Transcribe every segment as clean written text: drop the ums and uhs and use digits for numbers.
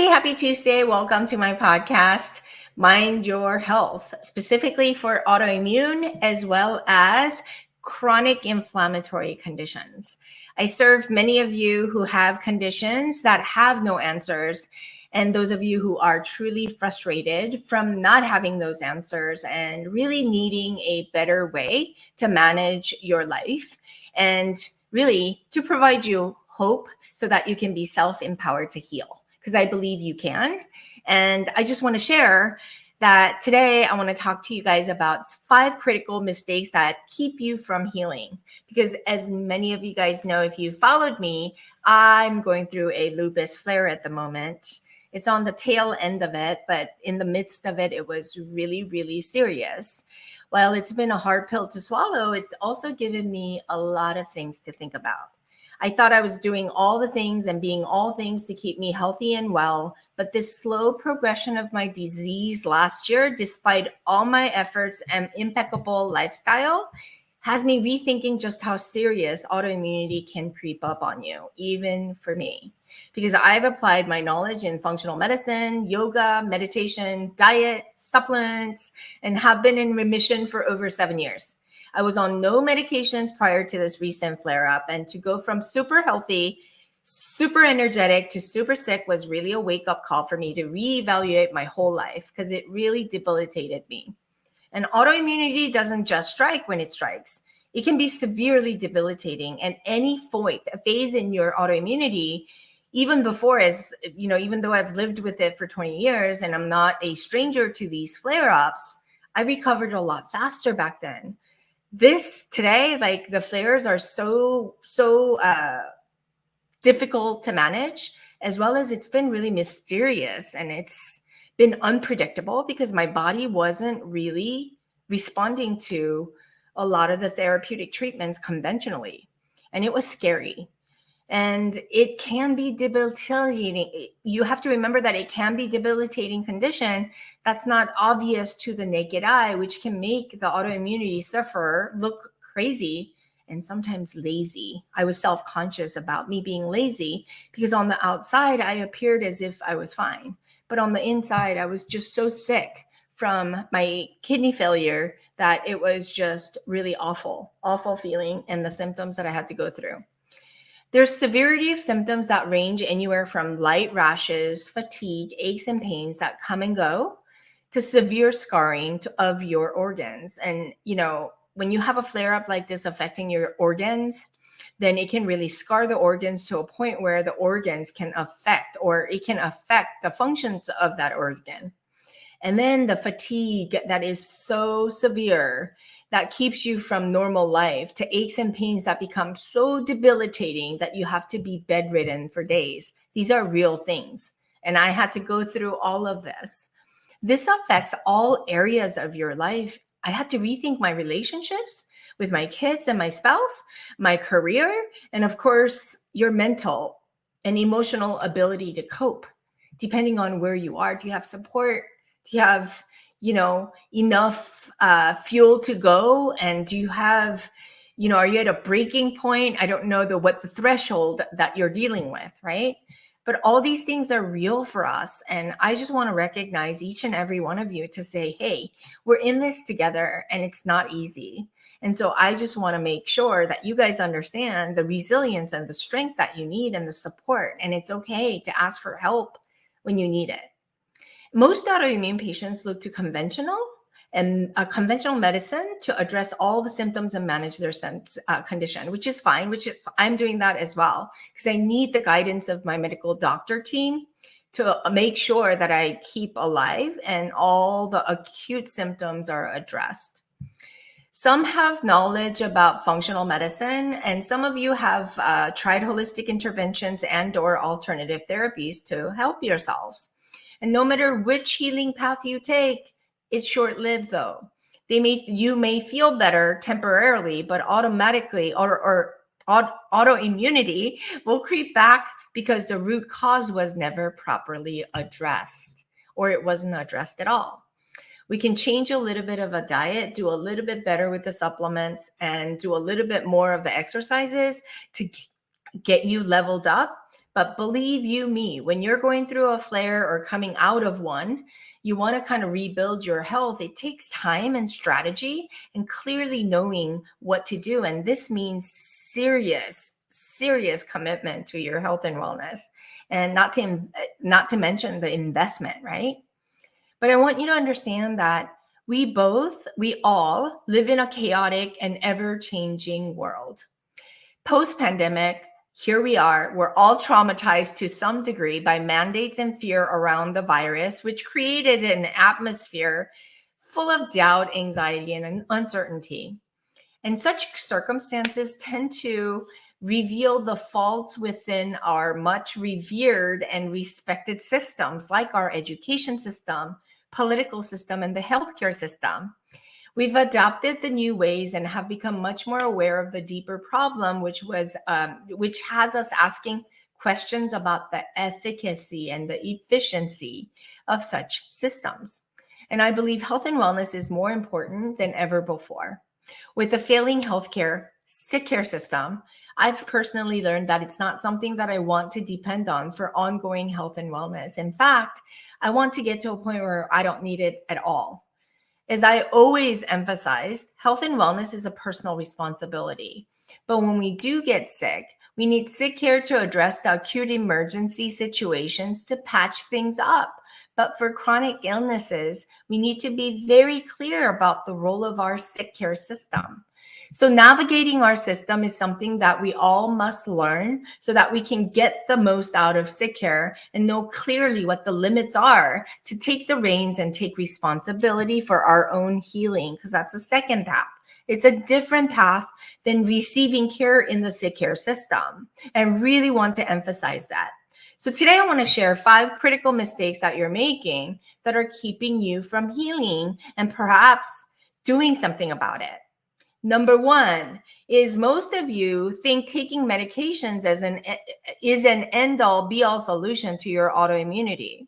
Hey, happy Tuesday. Welcome to my podcast, Mind Your Health, specifically for autoimmune as well as chronic inflammatory conditions. I serve many of you who have conditions that have no answers, and those of you who are truly frustrated from not having those answers and really needing a better way to manage your life and really to provide you hope so that you can be self-empowered to heal, because I believe you can. And I just want to share that today I want to talk to you guys about 5 critical mistakes that keep you from healing. Because as many of you guys know, if you followed me, I'm going through a lupus flare at the moment. It's on the tail end of it, but in the midst of it, it was really, really serious. While it's been a hard pill to swallow, it's also given me a lot of things to think about. I thought I was doing all the things and being all things to keep me healthy and well, but this slow progression of my disease last year, despite all my efforts and impeccable lifestyle, has me rethinking just how serious autoimmunity can creep up on you, even for me. Because I've applied my knowledge in functional medicine, yoga, meditation, diet, supplements, and have been in remission for over 7 years. I was on no medications prior to this recent flare-up, and to go from super healthy, super energetic to super sick was really a wake-up call for me to reevaluate my whole life, because it really debilitated me. And autoimmunity doesn't just strike when it strikes. It can be severely debilitating, and any phase in your autoimmunity, even before, as you know, even though I've lived with it for 20 years and I'm not a stranger to these flare-ups, I recovered a lot faster back then. This today, like the flares are so difficult to manage, as well as it's been really mysterious and it's been unpredictable because my body wasn't really responding to a lot of the therapeutic treatments conventionally. And it was scary. And it can be debilitating. You have to remember that it can be debilitating condition that's not obvious to the naked eye, which can make the autoimmunity sufferer look crazy and sometimes lazy. I was self-conscious about me being lazy because on the outside, I appeared as if I was fine. But on the inside, I was just so sick from my kidney failure that it was just really awful feeling and the symptoms that I had to go through. There's severity of symptoms that range anywhere from light rashes, fatigue, aches and pains that come and go to severe scarring of your organs. And, you know, when you have a flare up like this affecting your organs, then it can really scar the organs to a point where the organs can affect, or it can affect the functions of that organ. And then the fatigue that is so severe that keeps you from normal life, to aches and pains that become so debilitating that you have to be bedridden for days. These are real things. And I had to go through all of this. This affects all areas of your life. I had to rethink my relationships with my kids and my spouse, my career, and of course, your mental and emotional ability to cope, depending on where you are. Do you have support? Do you have enough fuel to go? And do you have, are you at a breaking point? I don't know what the threshold that you're dealing with, right? But all these things are real for us. And I just want to recognize each and every one of you to say, hey, we're in this together and it's not easy. And so I just want to make sure that you guys understand the resilience and the strength that you need and the support. And it's okay to ask for help when you need it. Most autoimmune patients look to conventional medicine to address all the symptoms and manage their condition, which is fine, I'm doing that as well, because I need the guidance of my medical doctor team to make sure that I keep alive and all the acute symptoms are addressed. Some have knowledge about functional medicine, and some of you have tried holistic interventions and/or alternative therapies to help yourselves. And no matter which healing path you take, it's short-lived though. You may feel better temporarily, but automatically autoimmunity will creep back because the root cause was never properly addressed, or it wasn't addressed at all. We can change a little bit of a diet, do a little bit better with the supplements, and do a little bit more of the exercises to get you leveled up. But believe you me, when you're going through a flare or coming out of one, you want to kind of rebuild your health. It takes time and strategy and clearly knowing what to do. And this means serious commitment to your health and wellness, and not to mention the investment, right? But I want you to understand that we all live in a chaotic and ever-changing world. Post-pandemic, here we are. We're all traumatized to some degree by mandates and fear around the virus, which created an atmosphere full of doubt, anxiety, and uncertainty. And such circumstances tend to reveal the faults within our much revered and respected systems, like our education system, political system, and the healthcare system. We've adopted the new ways and have become much more aware of the deeper problem, which has us asking questions about the efficacy and the efficiency of such systems. And I believe health and wellness is more important than ever before. With a failing healthcare, sick care system, I've personally learned that it's not something that I want to depend on for ongoing health and wellness. In fact, I want to get to a point where I don't need it at all. As I always emphasized, health and wellness is a personal responsibility. But when we do get sick, we need sick care to address the acute emergency situations to patch things up. But for chronic illnesses, we need to be very clear about the role of our sick care system. So navigating our system is something that we all must learn so that we can get the most out of sick care and know clearly what the limits are to take the reins and take responsibility for our own healing, because that's the second path. It's a different path than receiving care in the sick care system. And I really want to emphasize that. So today I want to share 5 critical mistakes that you're making that are keeping you from healing and perhaps doing something about it. Number 1 is most of you think taking medications is an end-all, be-all solution to your autoimmunity.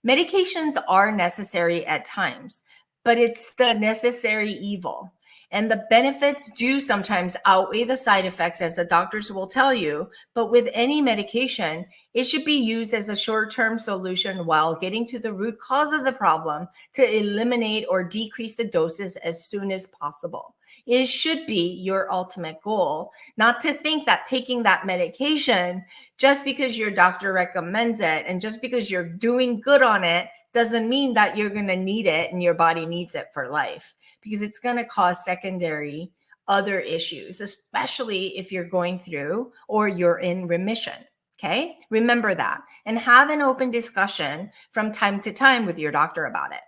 Medications are necessary at times, but it's the necessary evil. And the benefits do sometimes outweigh the side effects, as the doctors will tell you. But with any medication, it should be used as a short-term solution while getting to the root cause of the problem to eliminate or decrease the doses as soon as possible. It should be your ultimate goal, not to think that taking that medication just because your doctor recommends it and just because you're doing good on it doesn't mean that you're going to need it and your body needs it for life, because it's going to cause secondary other issues, especially if you're going through or you're in remission. Okay, remember that, and have an open discussion from time to time with your doctor about it.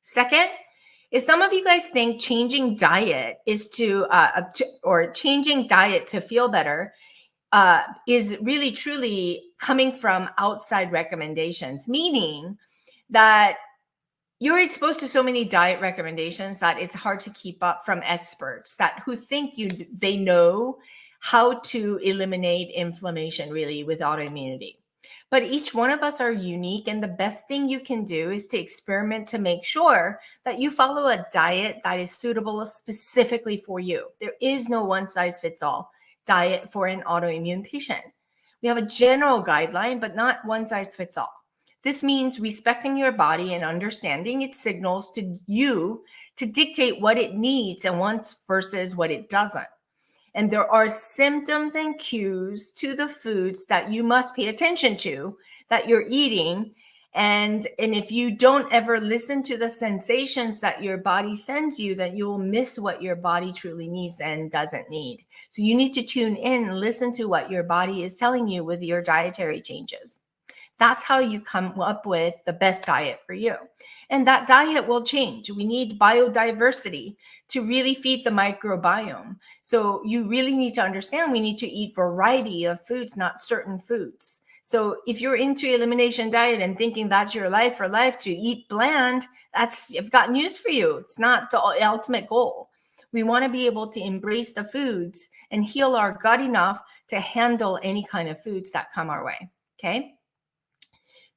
Second, if some of you guys think changing diet is changing diet to feel better is really truly coming from outside recommendations, meaning that you're exposed to so many diet recommendations that it's hard to keep up from experts who think they know how to eliminate inflammation really with autoimmunity. But each one of us are unique, and the best thing you can do is to experiment to make sure that you follow a diet that is suitable specifically for you. There is no one-size-fits-all diet for an autoimmune patient. We have a general guideline, but not one-size-fits-all. This means respecting your body and understanding its signals to you to dictate what it needs and wants versus what it doesn't. And there are symptoms and cues to the foods that you must pay attention to that you're eating. And if you don't ever listen to the sensations that your body sends you, then you will miss what your body truly needs and doesn't need. So you need to tune in and listen to what your body is telling you with your dietary changes. That's how you come up with the best diet for you. And that diet will change. We need biodiversity to really feed the microbiome. So you really need to understand we need to eat variety of foods, not certain foods. So if you're into elimination diet and thinking that's your life for life to eat bland, I've got news for you. It's not the ultimate goal. We want to be able to embrace the foods and heal our gut enough to handle any kind of foods that come our way. Okay.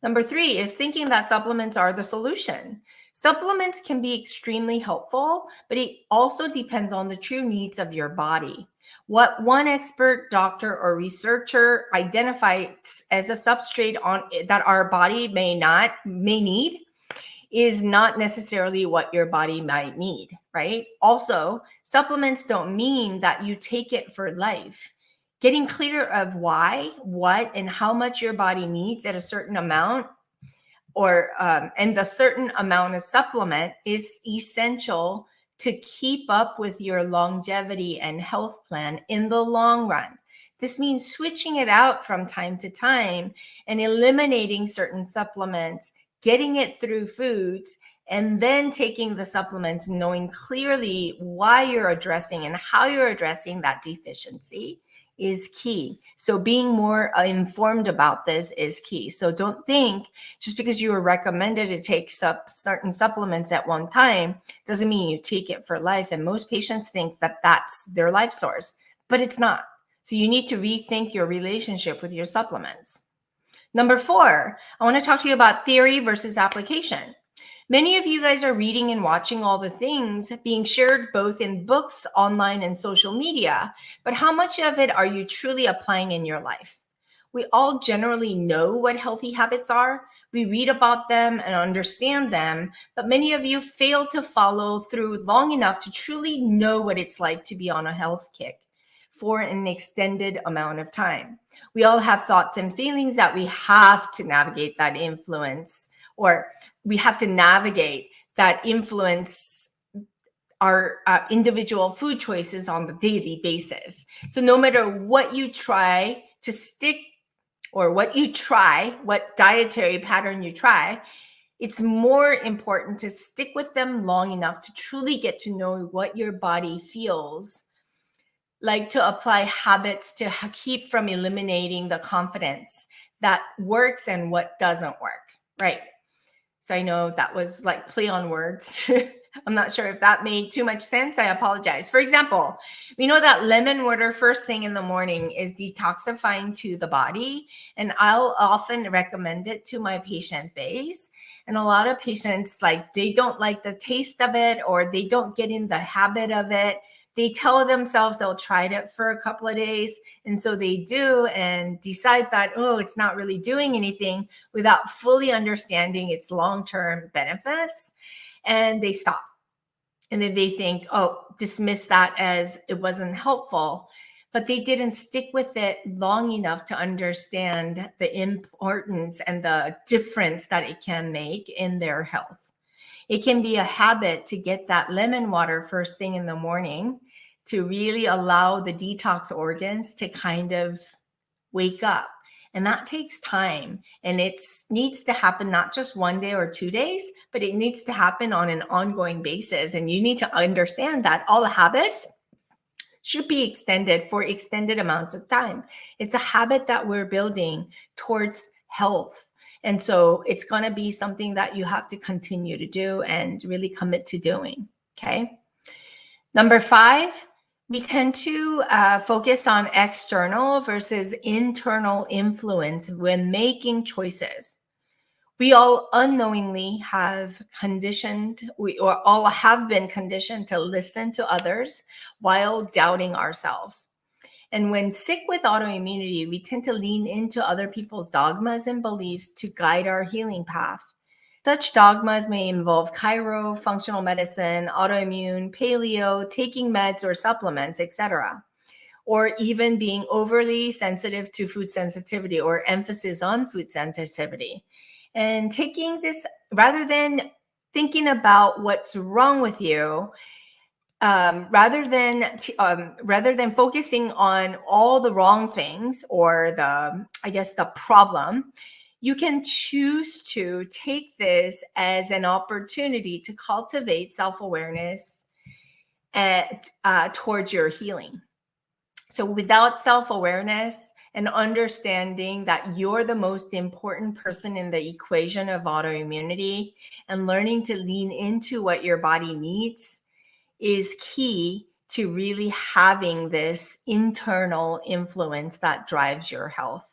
Number 3 is thinking that supplements are the solution. Supplements can be extremely helpful, but it also depends on the true needs of your body. What one expert, doctor, or researcher identifies as a substrate on that our body may need is not necessarily what your body might need, right? Also, supplements don't mean that you take it for life. Getting clear of why, what, and how much your body needs at a certain amount and the certain amount of supplement is essential to keep up with your longevity and health plan in the long run. This means switching it out from time to time and eliminating certain supplements, getting it through foods, and then taking the supplements, knowing clearly why you're addressing and how you're addressing that deficiency is key. So being more informed about this is key. So don't think just because you were recommended to take certain supplements at one time doesn't mean you take it for life. And most patients think that that's their life source, but it's not. So you need to rethink your relationship with your supplements. Number 4, I want to talk to you about theory versus application. Many of you guys are reading and watching all the things being shared both in books, online, and social media, but how much of it are you truly applying in your life? We all generally know what healthy habits are. We read about them and understand them, but many of you fail to follow through long enough to truly know what it's like to be on a health kick for an extended amount of time. We all have thoughts and feelings that we have to navigate that influence, or we have to navigate that influence our individual food choices on the daily basis. So no matter what you try to stick, or what dietary pattern you try, it's more important to stick with them long enough to truly get to know what your body feels like, to apply habits to keep from eliminating the confidence that works and what doesn't work, right? So I know that was like play on words. I'm not sure if that made too much sense. I apologize. For example, we know that lemon water first thing in the morning is detoxifying to the body, and I'll often recommend it to my patient base. And a lot of patients, like, they don't like the taste of it, or they don't get in the habit of it. They tell themselves they'll try it for a couple of days. And so they do and decide that, oh, it's not really doing anything, without fully understanding its long-term benefits. And they stop. And then they think, oh, dismiss that as it wasn't helpful. But they didn't stick with it long enough to understand the importance and the difference that it can make in their health. It can be a habit to get that lemon water first thing in the morning, to really allow the detox organs to kind of wake up. And that takes time. And it needs to happen not just 1 day or 2 days, but it needs to happen on an ongoing basis. And you need to understand that all habits should be extended for extended amounts of time. It's a habit that we're building towards health. And so it's going to be something that you have to continue to do and really commit to doing. Okay. Number 5, we tend to focus on external versus internal influence when making choices. We all unknowingly have all have been conditioned to listen to others while doubting ourselves. And when sick with autoimmunity, we tend to lean into other people's dogmas and beliefs to guide our healing path. Such dogmas may involve chiro, functional medicine, autoimmune, paleo, taking meds or supplements, etc., or even being overly sensitive to food sensitivity or emphasis on food sensitivity. And taking this, rather than thinking about what's wrong with you, rather than focusing on all the wrong things or the problem, you can choose to take this as an opportunity to cultivate self-awareness towards your healing. So without self-awareness and understanding that you're the most important person in the equation of autoimmunity, and learning to lean into what your body needs, is key to really having this internal influence that drives your health.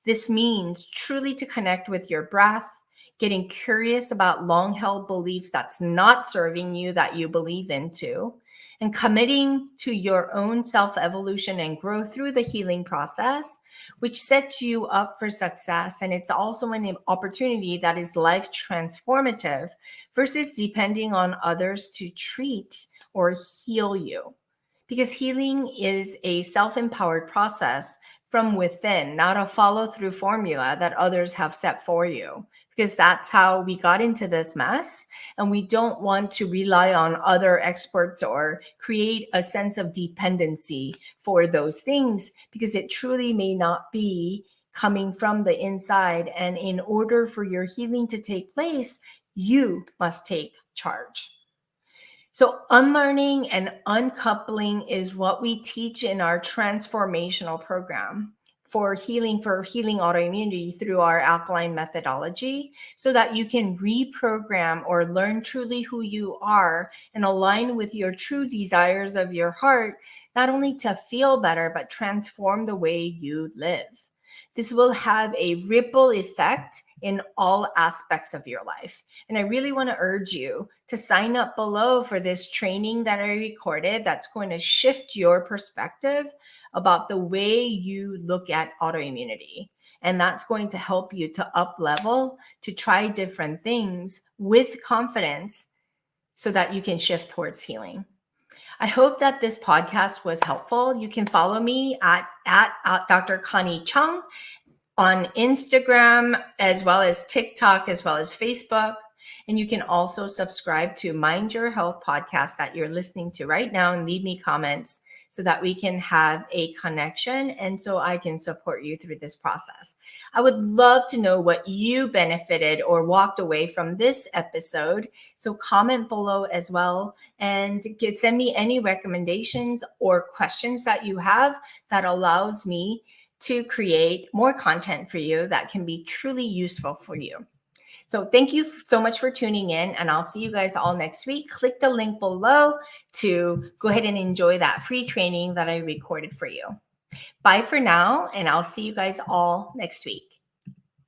This means truly to connect with your breath, getting curious about long-held beliefs that's not serving you, that you believe into, and committing to your own self-evolution and growth through the healing process, which sets you up for success. And it's also an opportunity that is life transformative versus depending on others to treat or heal you. Because healing is a self-empowered process from within, not a follow-through formula that others have set for you. Because that's how we got into this mess. And we don't want to rely on other experts or create a sense of dependency for those things, because it truly may not be coming from the inside. And in order for your healing to take place, you must take charge. So unlearning and uncoupling is what we teach in our transformational program for healing autoimmunity through our alkaline methodology, so that you can reprogram or learn truly who you are and align with your true desires of your heart, not only to feel better, but transform the way you live. This will have a ripple effect in all aspects of your life. And I really want to urge you to sign up below for this training that I recorded that's going to shift your perspective about the way you look at autoimmunity. And that's going to help you to up level, to try different things with confidence so that you can shift towards healing. I hope that this podcast was helpful. You can follow me at Dr. Connie Cheung on Instagram, as well as TikTok, as well as Facebook. And you can also subscribe to Mind Your Health podcast that you're listening to right now and leave me comments so that we can have a connection and so I can support you through this process. I would love to know what you benefited or walked away from this episode. So comment below as well and send me any recommendations or questions that you have that allows me to create more content for you that can be truly useful for you. So thank you so much for tuning in, and I'll see you guys all next week. Click the link below to go ahead and enjoy that free training that I recorded for you. Bye for now, and I'll see you guys all next week.